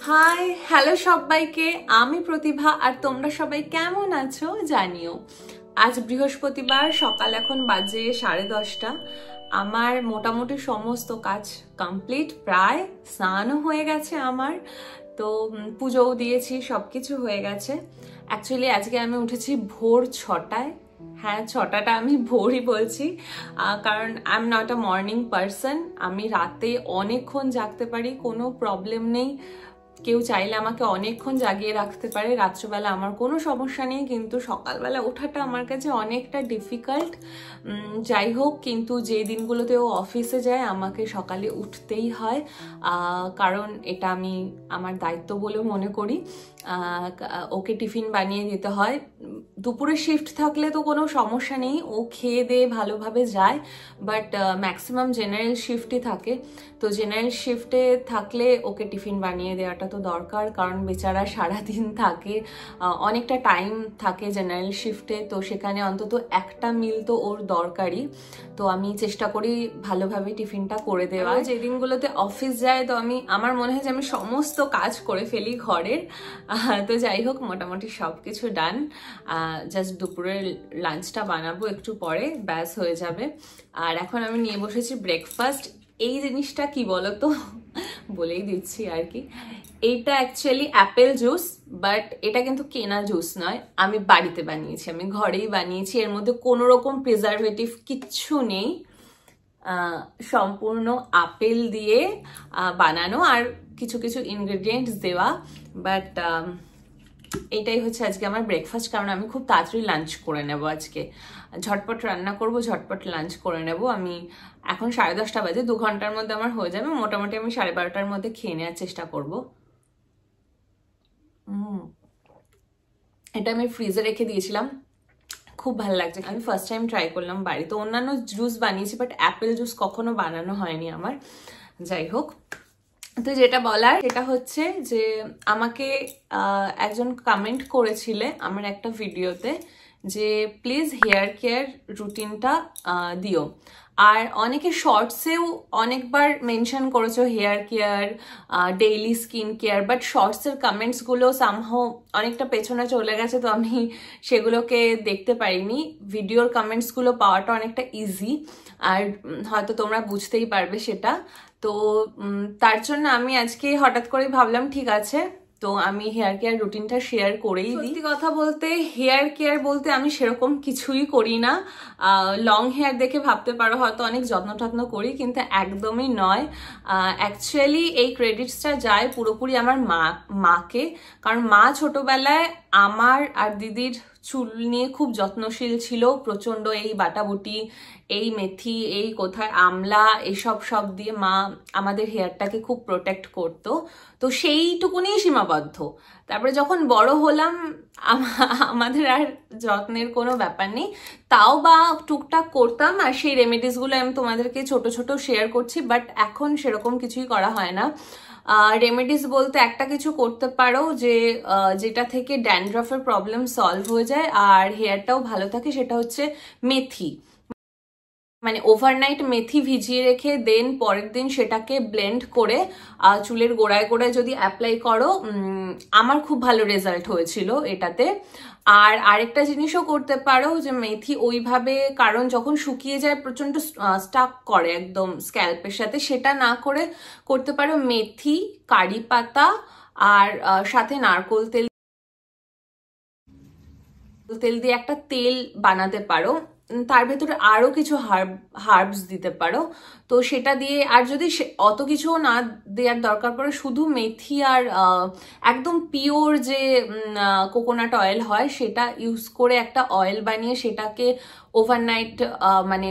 Hi hello সবাইকে, আমি প্রতিভা আর তোমরা সবাই কেমন আছো জানিও। আজ বৃহস্পতিবার, সকাল এখন বাজে 10:30। আমার মোটামুটি সমস্ত কাজ কমপ্লিট, প্রায় স্নানও হয়ে গেছে আমার, তো পুজোও দিয়েছি, সবকিছু হয়ে গেছে। অ্যাকচুয়ালি আজকে আমি উঠেছি ভোর 6টায়। হ্যাঁ, 6টাটা আমি ভোরই বলছি, কারণ I am not a morning person. আমি রাতে অনেকক্ষণ জাগতে পারি, কোনো প্রবলেম নেই। কেউ চাইলে আমাকে অনেকক্ষণ জাগিয়ে রাখতে পারে, রাত্রেবেলা আমার কোনো সমস্যা নেই, কিন্তু সকালবেলা ওঠাটা আমার কাছে অনেকটা ডিফিকাল্ট। যাই হোক, কিন্তু যে দিনগুলোতে ও অফিসে যায় আমাকে সকালে উঠতেই হয়, কারণ এটা আমি আমার দায়িত্ব বলে মনে করি। ওকে টিফিন বানিয়ে দিতে হয়। দুপুরে শিফট থাকলে তো কোনো সমস্যা নেই, ও খেয়ে দিয়ে ভালোভাবে যায়, বাট ম্যাক্সিমাম জেনারেল শিফটই থাকে। তো জেনারেল শিফটে থাকলে ওকে টিফিন বানিয়ে দেওয়াটা তো দরকার, কারণ বেচারা সারাদিন থাকে, অনেকটা টাইম থাকে জেনারেল শিফটে, তো সেখানে অন্তত একটা মিল তো ওর দরকারই। তো আমি চেষ্টা করি ভালোভাবে টিফিনটা করে দেওয়া। যে দিনগুলোতে অফিস যায় তো আমার মনে হয় যে আমি সমস্ত কাজ করে ফেলি ঘরের। তো যাই হোক, মোটামুটি সব কিছু ডান। জাস্ট দুপুরের লাঞ্চটা বানাবো একটু পরে, ব্যাস হয়ে যাবে। আর এখন আমি নিয়ে বসেছি ব্রেকফাস্ট। এই জিনিসটা কি বলতো, বলেই দিচ্ছি আর কি। এইটা অ্যাকচুয়ালি অ্যাপেল জুস, বাট এটা কিন্তু কেনা জুস নয়, আমি বাড়িতে বানিয়েছি, আমি ঘরেই বানিয়েছি। এর মধ্যে কোনো রকম প্রিজারভেটিভ কিচ্ছু নেই, সম্পূর্ণ আপেল দিয়ে বানানো আর কিছু কিছু ইনগ্রেডিয়েন্টস দেওয়া। বাট এটাই হচ্ছে আজকে আমার ব্রেকফাস্ট, কারণ আমি খুব তাড়াতাড়ি লাঞ্চ করে নেব আজকে। ঝটপট রান্না করব, ঝটপট লাঞ্চ করে নেব। আমি এখন 10:30 বাজে, 2 ঘন্টার মধ্যে আমার হয়ে যাবে। মোটামুটি আমি 12:30টার মধ্যে খেয়ে নেওয়ার চেষ্টা করব। এটা আমি ফ্রিজে রেখে দিয়েছিলাম, খুব ভালো লাগছে। আমি ফার্স্ট টাইম ট্রাই করলাম বাড়িতে। অন্যান্য জুস বানিয়েছি, বাট অ্যাপেল জুস কখনো বানানো হয়নি আমার। যাই হোক, তো যেটা বলার সেটা হচ্ছে যে আমাকে একজন কমেন্ট করেছিলে আমার একটা ভিডিওতে যে প্লিজ হেয়ার কেয়ার রুটিনটা দিও। আর অনেকে শর্টসেও অনেকবার মেনশন করেছো hair care, daily skin care, but শর্টসের কমেন্টসগুলো সামহাও অনেকটা পেছনে চলে গেছে, তো আমি সেগুলোকে দেখতে পারিনি। ভিডিওর কমেন্টসগুলো পাওয়াটা অনেকটা ইজি, আর হয়তো তোমরা বুঝতেই পারবে সেটা। তো তার জন্য আমি আজকে হঠাৎ করে ভাবলাম ঠিক আছে, তো আমি হেয়ার কেয়ার রুটিনটা শেয়ার করেই দিই। সত্যি কথা বলতে, হেয়ার কেয়ার বলতে আমি সেরকম কিছুই করি না। লং হেয়ার দেখে ভাবতে পারো হয়তো অনেক যত্ন টত্ন করি, কিন্তু একদমই নয়। অ্যাকচুয়ালি এই ক্রেডিটসটা যায় পুরোপুরি আমার মাকে, কারণ মা ছোটবেলায় আমার আর দিদির চুল নিয়ে খুব যত্নশীল ছিল, প্রচন্ড। এই বাটাবুটি, এই মেথি, এই কোথায় আমলা, এসব সব দিয়ে মা আমাদের হেয়ারটাকে খুব প্রোটেক্ট করতো। তো সেইটুকুনি সীমাবদ্ধ। তারপরে যখন বড় হলাম আমাদের আর যত্নের কোনো ব্যাপার নেই, তাও বা টুকটাক করতাম, আর সেই রেমেডিসগুলো আমি তোমাদেরকে ছোট ছোট শেয়ার করছি। বাট এখন সেরকম কিছুই করা হয় না। রেমেডিস বলতে একটা কিছু করতে পারো যে যেটা থেকে ড্যান্ড্রফের প্রবলেম সলভ হয়ে যায় আর হেয়ারটাও ভালো থাকে, সেটা হচ্ছে মেথি। মানে ওভারনাইট মেথি ভিজিয়ে রেখে দেন পরের দিন সেটাকে ব্লেন্ড করে চুলের গোড়ায় গোড়ায় যদি অ্যাপ্লাই করো, আমার খুব ভালো রেজাল্ট হয়েছিল এটাতে। আর আরেকটা জিনিসও করতে পারো যে মেথি ওইভাবে, কারণ যখন শুকিয়ে যায় প্রচন্ড স্টাক করে একদম স্ক্যাল্পের সাথে, সেটা না করে করতে পারো মেথি, কারি পাতা আর সাথে নারকোল তেল দিয়ে একটা তেল বানাতে পারো। তার ভেতরে আরো কিছু হার্বস দিতে পারো। তো সেটা দিয়ে, আর যদি অত কিছু না দেওয়ার দরকার পড়ে, শুধু মেথি আর একদম পিওর যে কোকোনাট অয়েল হয় সেটা ইউজ করে একটা অয়েল বানিয়ে সেটাকে ওভারনাইট মানে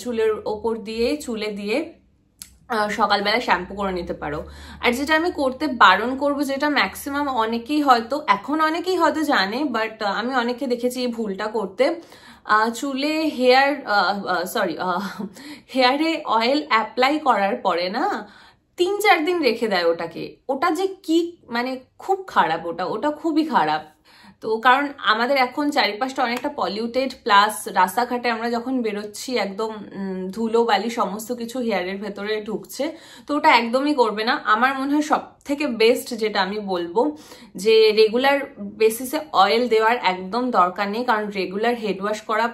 চুলের ওপর দিয়ে, চুলে দিয়ে সকালবেলা শ্যাম্পু করে নিতে পারো। আর যেটা আমি করতে বারণ করবো, যেটা ম্যাক্সিমাম অনেকেই হয়তো জানে, বাট আমি অনেকে দেখেছি এই ভুলটা করতে। চুলে হেয়ারে অয়েল অ্যাপ্লাই করার পরে না 3-4 দিন রেখে দেয় ওটাকে। ওটা যে কি মানে খুব খারাপ, ওটা খুবই খারাপ। তো কারণ আমাদের এখন চারিপাশটা অনেকটা পলিউটেড, প্লাস রাস্তাঘাটে আমরা যখন বেরোচ্ছি একদম ধুলো বালি সমস্ত কিছু হেয়ারের ভেতরে ঢুকছে, তো ওটা একদমই করবে না। আমার মনে হয় সব থেকে বেস্ট যেটা আমি বলবো যে রেগুলার বেসিসে অয়েল দেওয়ার একদম দরকার নেই, কারণ রেগুলার হেড ওয়াশ করা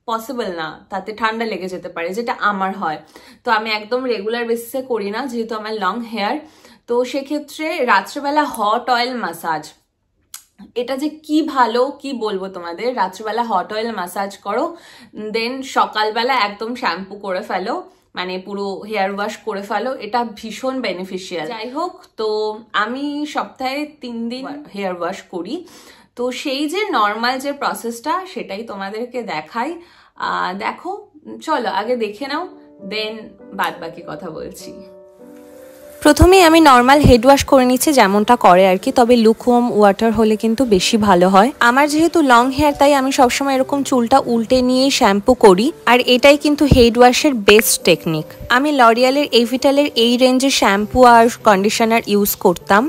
পসিবল না, তাতে ঠান্ডা লেগে যেতে পারে, যেটা আমার হয়। তো আমি একদম রেগুলার বেসিসে করি না, যেহেতু আমার লং হেয়ার। তো সেক্ষেত্রে রাত্রেবেলা হট অয়েল ম্যাসাজ, এটা যে কি ভালো কি বলবো তোমাদের। রাত্রেবেলা হট অয়েল ম্যাসাজ করো, দেন সকালবেলা একদম শ্যাম্পু করে ফেলো, মানে পুরো হেয়ার ওয়াশ করে ফেলো, এটা ভীষণ বেনিফিশিয়াল। যাই হোক, তো আমি সপ্তাহে 3 দিন হেয়ার ওয়াশ করি। তো সেই যে নর্মাল যে প্রসেসটা সেটাই তোমাদেরকে দেখাই। দেখো, চলো আগে দেখে নাও, দেন বাদ বাকি কথা বলছি। প্রথমেই আমি নর্মাল হেড ওয়াশ করে নিচ্ছি, যেমনটা করে আর কি, তবে লুকওয়ার্ম ওয়াটার হলে কিন্তু বেশি ভালো হয়। আমার যেহেতু লং হেয়ার, তাই আমি সবসময় এরকম চুলটা উল্টে নিয়ে শ্যাম্পু করি, আর এটাই কিন্তু হেড ওয়াশের বেস্ট টেকনিক। আমি লরিয়ালের এভিটালের এই রেঞ্জের শ্যাম্পু আর কন্ডিশনার ইউজ করতাম,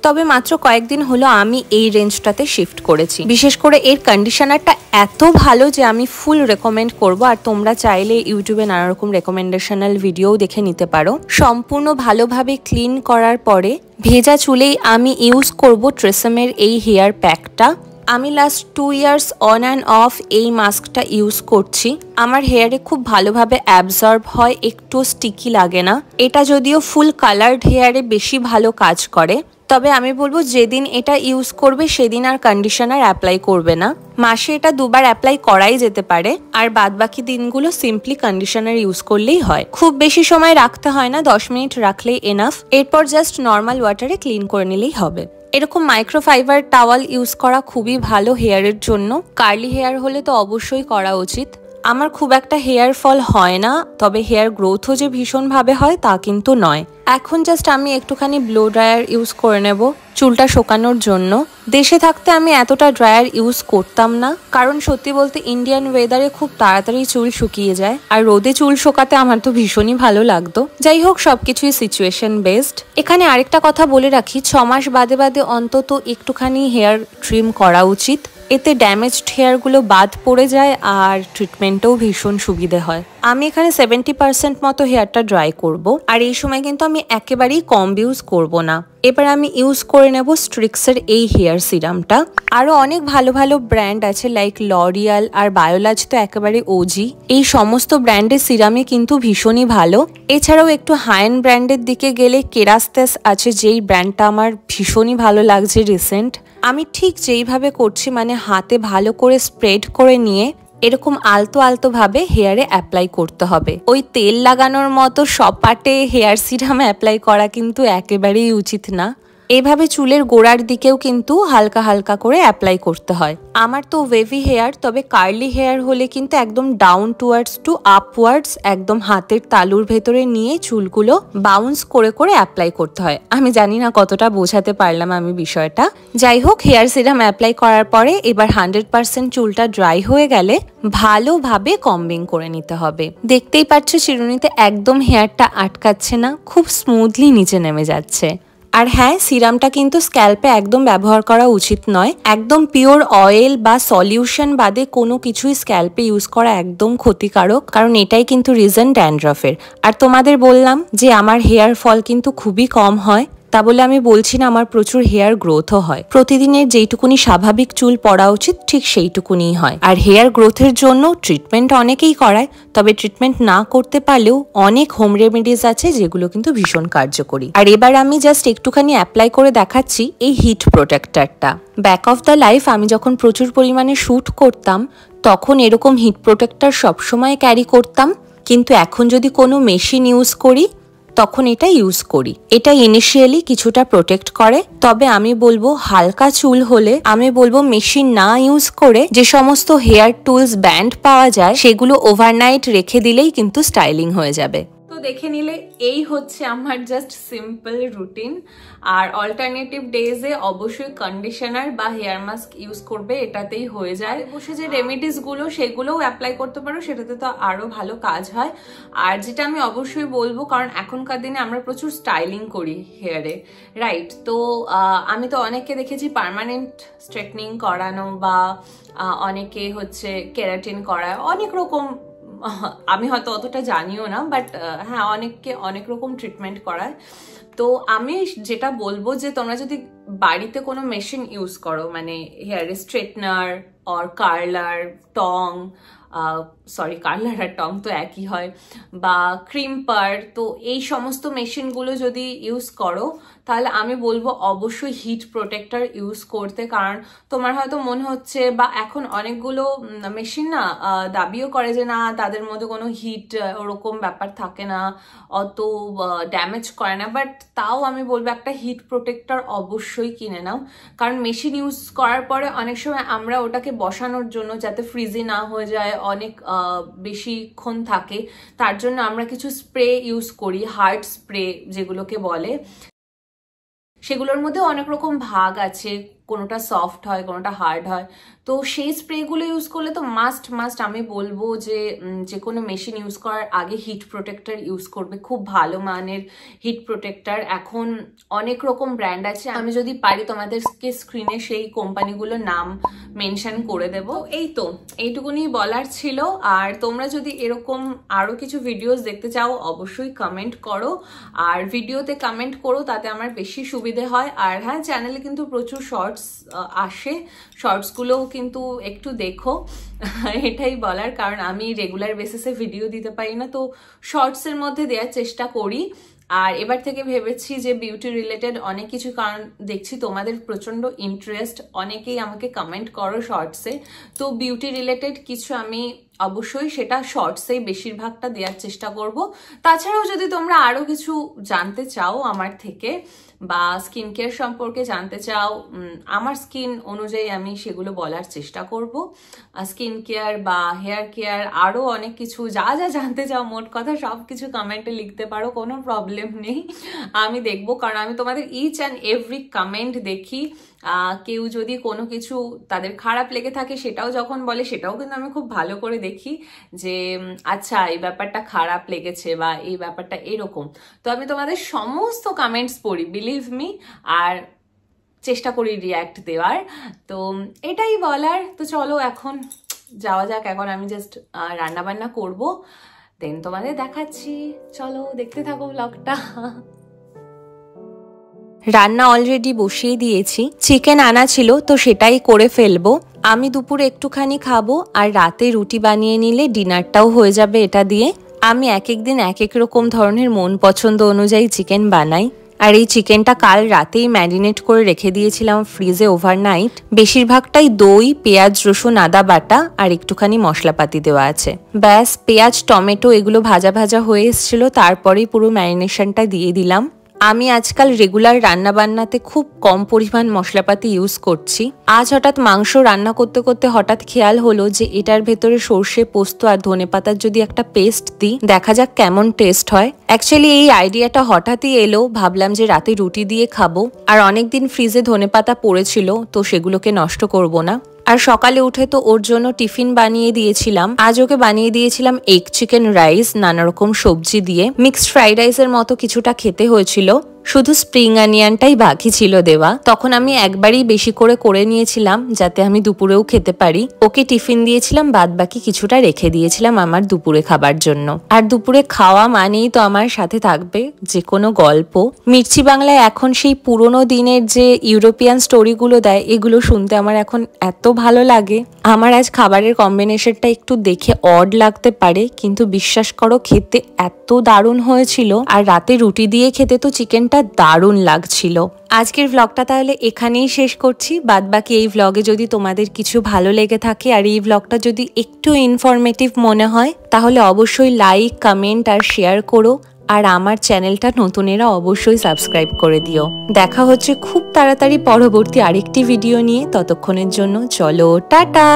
তবে মাত্র কয়েকদিন হলো আমি এই রেঞ্জটাতে শিফট করেছি। বিশেষ করে এর কন্ডিশনারটা এত ভালো যে আমি ফুল রেকমেন্ড করব। আর তোমরা চাইলে ইউটিউবে নানা রকম রেকমেন্ডেশনাল ভিডিও দেখে নিতে পারো। সম্পূর্ণ ভালোভাবে ক্লিন করার পরে ভেজা চুলেই আমি ইউজ করব ট্রেসেমের এই হেয়ার প্যাকটা। আমি last 2 years on and of এই মাস্কটা ইউজ করছি। আমার হেয়ারে খুব ভালোভাবে অ্যাবজর্ব হয়, একটু স্টিকি লাগে না। এটা যদিও ফুল কালার্ড হেয়ারে বেশি ভালো কাজ করে, তবে আমি বলবো যেদিন এটা ইউজ করবে সেদিন আর কন্ডিশনার অ্যাপ্লাই করবে না। মাসে এটা 2 বার অ্যাপ্লাই করাই যেতে পারে, আর বাদবাকি দিনগুলো সিম্পলি কন্ডিশনার ইউজ করলেই হয়। খুব বেশি সময় রাখতে হয় না, 10 মিনিট রাখলেই এনাফ। এরপর জাস্ট নর্মাল ওয়াটারে ক্লিন করে নিলেই হবে। এরকম মাইক্রোফাইবার টাওয়াল ইউজ করা খুবই ভালো হেয়ারের জন্য। কার্লি হেয়ার হলে তো অবশ্যই করা উচিত। আমার খুব একটা হেয়ার ফল হয় না, তবে হেয়ার গ্রোথও যে ভীষণভাবে হয় তা কিন্তু নয়। এখন জাস্ট আমি একটুখানি ব্লো ড্রায়ার ইউজ করে নেব চুলটা শোকানোর জন্য। দেশে থাকতে আমি এতটা ড্রায়ার ইউজ করতাম না, কারণ সত্যি বলতে ইন্ডিয়ান ওয়েদারে খুব তাড়াতাড়ি চুল শুকিয়ে যায়, আর রোদে চুল শোকাতে আমার তো ভীষণই ভালো লাগতো। যাই হোক, সবকিছুই সিচুয়েশন বেসড। এখানে আরেকটা কথা বলে রাখি, 6 মাস বাদে বাদে অন্তত একটুখানি হেয়ার ট্রিম করা উচিত। এতে ড্যামেজড হেয়ারগুলো বাদ পড়ে যায়, আর ট্রিটমেন্টও ভীষণ সুবিধে হয়। আমি এখানে 70% মতো হেয়ারটা ড্রাই করব, আর এই সময় কিন্তু আমি একেবারেই কম ইউজ করব না। এবার আমি ইউজ করে নেব স্ট্রিক্সের এই হেয়ার সিরামটা। আরো অনেক ভালো ভালো ব্র্যান্ড আছে, লাইক লরিয়াল আর বায়োলাজ তো একেবারে ওজি। এই সমস্ত ব্র্যান্ডের সিরামই কিন্তু ভীষণই ভালো। এছাড়াও একটু হাই এন্ড ব্র্যান্ডের দিকে গেলে কেরাস্তেস আছে, যেই ব্র্যান্ডটা আমার ভীষণই ভালো লাগছে রিসেন্ট। আমি ঠিক যেইভাবে করছি, মানে হাতে ভালো করে স্প্রেড করে নিয়ে এরকম আলতো আলতো ভাবে হেয়ারে অ্যাপ্লাই করতে হবে। ওই তেল লাগানোর মতো সপাটে হেয়ার সিরাম অ্যাপ্লাই করা কিন্তু একেবারেই উচিত না। এভাবে চুলের গোড়ার দিকেও কিন্তু হালকা হালকা করে অ্যাপ্লাই করতে হয়। আমার তো ওয়েভি হেয়ার, তবে কার্লি হেয়ার হলে কিন্তু একদম ডাউন টুয়ার্ডস টু আপওয়ার্ডস একদম হাতের তালুর ভেতরে নিয়ে চুলগুলো বাউন্স করে করে অ্যাপ্লাই করতে হয়। আমি জানি না কতটা বোঝাতে পারলাম আমি বিষয়টা। যাই হোক, হেয়ার সিরাম অ্যাপ্লাই করার পরে এবার 100% চুলটা ড্রাই হয়ে গেলে ভালোভাবে কম্বিং করে নিতে হবে। দেখতেই পাচ্ছ চিরুনিতে একদম হেয়ারটা আটকাচ্ছে না, খুব স্মুথলি নিচে নেমে যাচ্ছে। আর হ্যাঁ, সিরামটা কিন্তু স্ক্যাল্পে একদম ব্যবহার করা উচিত নয়। একদম পিওর অয়েল বা সলিউশন বাদে কোনো কিছুই স্ক্যাল্পে ইউজ করা একদম ক্ষতিকারক, কারণ এটাই কিন্তু রিজন ড্যান্ড্রফের। আর তোমাদের বললাম যে আমার হেয়ার ফল কিন্তু খুবই কম হয়, তা বলে আমি বলছি না আমার প্রচুর হেয়ার গ্রোথও হয়। প্রতিদিনের যেইটুকুনি স্বাভাবিক চুল পড়া উচিত ঠিক সেইটুকুনি হয়। আর হেয়ার গ্রোথের জন্য ট্রিটমেন্ট অনেকেই করায়, তবে ট্রিটমেন্ট না করতে পারলেও অনেক হোম রেমেডিজ আছে যেগুলো কিন্তু ভীষণ কার্যকরী। আর এবার আমি জাস্ট একটুখানি অ্যাপ্লাই করে দেখাচ্ছি এই হিট প্রোটেক্টরটা। ব্যাক অফ দ্য লাইফ আমি যখন প্রচুর পরিমাণে শুট করতাম তখন এরকম হিট প্রোটেক্টর সবসময় ক্যারি করতাম, কিন্তু এখন যদি কোনো মেশিন ইউজ করি তখন এটা ইউজ করি। এটা ইনিশিয়ালি কিছুটা প্রোটেক্ট করে, তবে আমি বলবো হালকা চুল হলে আমি বলবো মেশিন না ইউজ করে যে সমস্ত হেয়ার টুলস ব্যান্ড পাওয়া যায় সেগুলো ওভারনাইট রেখে দিলেই কিন্তু স্টাইলিং হয়ে যাবে। তো দেখে নিলে এই হচ্ছে আমার জাস্ট সিম্পল রুটিন। আর অল্টারনেটিভ ডেজে অবশ্যই কন্ডিশনার বা হেয়ার মাস্ক ইউজ করবে, এটাতেই হয়ে যায়। বসে যে রেমেডিস গুলো সেগুলোও অ্যাপ্লাই করতে পারো, সেটাতে তো আরো ভালো কাজ হয়। আর যেটা আমি অবশ্যই বলবো, কারণ এখনকার দিনে আমরা প্রচুর স্টাইলিং করি হেয়ারে, রাইট? তো আমি তো অনেককে দেখেছি পার্মানেন্ট স্ট্রেটনিং করানো বা অনেকে হচ্ছে কেরাটিন করায়, অনেক রকম, আমি হয়তো অতটা জানিও না, বাট হ্যাঁ অনেককে অনেক রকম ট্রিটমেন্ট করায়। তো আমি যেটা বলবো যে তোমরা যদি বাড়িতে কোনো মেশিন ইউজ করো, মানে হেয়ার স্ট্রেটনার অর কার্লার, টং, সরি কার্লার আর টং তো একই হয়, বা ক্রিম্পার, তো এই সমস্ত মেশিনগুলো যদি ইউজ করো তাহলে আমি বলবো অবশ্যই হিট প্রোটেক্টর ইউজ করতে। কারণ তোমার হয়তো মনে হচ্ছে, বা এখন অনেকগুলো মেশিন না দাবিও করে যে না তাদের মধ্যে কোনো হিট ওরকম ব্যাপার থাকে না, অত ড্যামেজ করে না, বাট তাও আমি বলবো একটা হিট প্রোটেক্টর অবশ্যই কিনে নাও। কারণ মেশিন ইউজ করার পরে অনেক সময় আমরা ওটাকে বসানোর জন্য যাতে ফ্রিজি না হয়ে যায়, অনেক বেশিক্ষণ থাকে, তার জন্য আমরা কিছু স্প্রে ইউজ করি, হার্ড স্প্রে যেগুলোকে বলে। সেগুলোর মধ্যে অনেক রকম ভাগ আছে, কোনোটা সফট হয় কোনোটা হার্ড হয়। তো সেই স্প্রেগুলো ইউজ করলে তো মাস্ট আমি বলবো যে কোনো মেশিন ইউজ করার আগে হিট প্রোটেক্টর ইউজ করবে, খুব ভালো মানের হিট প্রোটেক্টর। এখন অনেক রকম ব্র্যান্ড আছে, আমি যদি পারি তোমাদেরকে স্ক্রিনে সেই কোম্পানিগুলোর নাম মেনশন করে দেব। এই তো এইটুকুনি বলার ছিল। আর তোমরা যদি এরকম আরো কিছু ভিডিওস দেখতে চাও অবশ্যই কমেন্ট করো, আর ভিডিওতে কমেন্ট করো, তাতে আমার বেশি সুবিধে হয়। আর হ্যাঁ, চ্যানেলে কিন্তু প্রচুর শর্টস আসে, শর্টসগুলোও কিন্তু একটু দেখো, এটাই বলার। কারণ আমি রেগুলার বেসিসে ভিডিও দিতে পারি না, তো শর্টসের মধ্যে দেওয়ার চেষ্টা করি। আর এবার থেকে ভেবেছি যে বিউটি রিলেটেড অনেক কিছু, কারণ দেখছি তোমাদের প্রচন্ড ইন্টারেস্ট, অনেকেই আমাকে কমেন্ট করো শর্টসে, তো বিউটি রিলেটেড কিছু আমি অবশ্যই সেটা শর্টসেই বেশিরভাগটা দেওয়ার চেষ্টা করব। তাছাড়াও যদি তোমরা আরো কিছু জানতে চাও আমার থেকে, বা স্কিন কেয়ার সম্পর্কে জানতে চাও, আমার স্কিন অনুযায়ী আমি সেগুলো বলার চেষ্টা করব। স্কিন কেয়ার বা হেয়ার কেয়ার, আরো অনেক কিছু যা যা জানতে চাও, মোট কথা সব কিছু কমেন্টে লিখতে পারো, কোনো প্রবলেম নেই, আমি দেখবো। কারণ আমি তোমাদের ইচ অ্যান্ড এভরি কমেন্ট দেখি। কেউ যদি কোনো কিছু তাদের খারাপ লেগে থাকে সেটাও যখন বলে, সেটাও কিন্তু আমি খুব ভালো করে দেখি যে আচ্ছা এই ব্যাপারটা খারাপ লেগেছে বা এই ব্যাপারটা এরকম। তো আমি তোমাদের সমস্ত কমেন্টস পড়ি, বিলিভ মি, আর চেষ্টা করি রিয়্যাক্ট দেওয়ার। তো এটাই বলার। তো চলো এখন যাওয়া যাক, এখন আমি জাস্ট রান্না বান্না করবো, দেন তোমাদের দেখাচ্ছি। চলো দেখতে থাকো ব্লগটা। রান্না অলরেডি বসিয়ে দিয়েছি, চিকেন আনা ছিল তো সেটাই করে ফেলবো। আমি দুপুরে একটুখানি খাবো, আর রাতে রুটি বানিয়ে নিলে ডিনারটাও হয়ে যাবে এটা দিয়ে। আমি এক এক দিন এক এক রকম ধরনের মন পছন্দ অনুযায়ী চিকেন বানাই। আর এই চিকেনটা কাল রাতেই ম্যারিনেট করে রেখে দিয়েছিলাম ফ্রিজে ওভারনাইট। বেশিরভাগটাই দই, পেঁয়াজ, রসুন, আদা বাটা আর একটুখানি মশলাপাতি দেওয়া আছে। ব্যাস, পেঁয়াজ, টমেটো এগুলো ভাজা ভাজা হয়ে এসেছিল, তারপরেই পুরো ম্যারিনেশনটা দিয়ে দিলাম। আমি আজকাল রেগুলার রান্না বান্নাতে খুব কম পরিমাণ মশলাপাতি ইউজ করছি। আজ হঠাৎ মাংস রান্না করতে করতে হঠাৎ খেয়াল হলো যে এটার ভেতরে সর্ষে, পোস্ত আর ধনেপাতার যদি একটা পেস্ট দিই, দেখা যাক কেমন টেস্ট হয়। অ্যাকচুয়ালি এই আইডিয়াটা হঠাৎই এলো, ভাবলাম যে রাতে রুটি দিয়ে খাবো, আর অনেকদিন ফ্রিজে ধনেপাতা পড়েছিল, তো সেগুলোকে নষ্ট করব না। আর সকালে উঠে তো ওর জন্য টিফিন বানিয়ে দিয়েছিলাম। আজ ওকে বানিয়ে দিয়েছিলাম এগ চিকেন রাইস, নানা রকম সবজি দিয়ে মিক্সড ফ্রাইড রাইসের মতো কিছুটা খেতে হয়েছিল। শুধু স্প্রিং অনিয়নটাই বাকি ছিল দেওয়া। তখন আমি একবারই বেশি করে নিয়েছিলাম যাতে আমি দুপুরেও খেতে পারি। ওকে টিফিন দিয়েছিলাম, বাদ বাকি কিছুটা রেখে দিয়েছিলাম আমার দুপুরে খাবার জন্য। আর দুপুরে খাওয়া মানেই তো আমার সাথে থাকবে যে কোনো গল্প। মির্চি বাংলায় এখন সেই পুরোনো দিনের যে ইউরোপিয়ান স্টোরিগুলো দেয়, এগুলো শুনতে আমার এখন এত ভালো লাগে। আমার আজ খাবারের কম্বিনেশনটা একটু দেখে অড লাগতে পারে, কিন্তু বিশ্বাস করো খেতে এত দারুণ হয়েছিল। আর রাতে রুটি দিয়ে খেতে তো চিকেনটা দারুণ লাগছিল। আজকের ভ্লগটা তাহলে এখানেই শেষ করছি। বাদ বাকি এই ভ্লগে যদি তোমাদের কিছু ভালো লেগে থাকে আর এই ভ্লগটা যদি একটু ইনফরমেটিভ মনে হয়, তাহলে অবশ্যই লাইক, কমেন্ট আর শেয়ার করো। আর আমার চ্যানেলটা নতুনেরা অবশ্যই সাবস্ক্রাইব করে দিও। দেখা হচ্ছে খুব তাড়াতাড়ি পরবর্তী আরেকটি ভিডিও নিয়ে। ততক্ষণের জন্য চলো টাটা।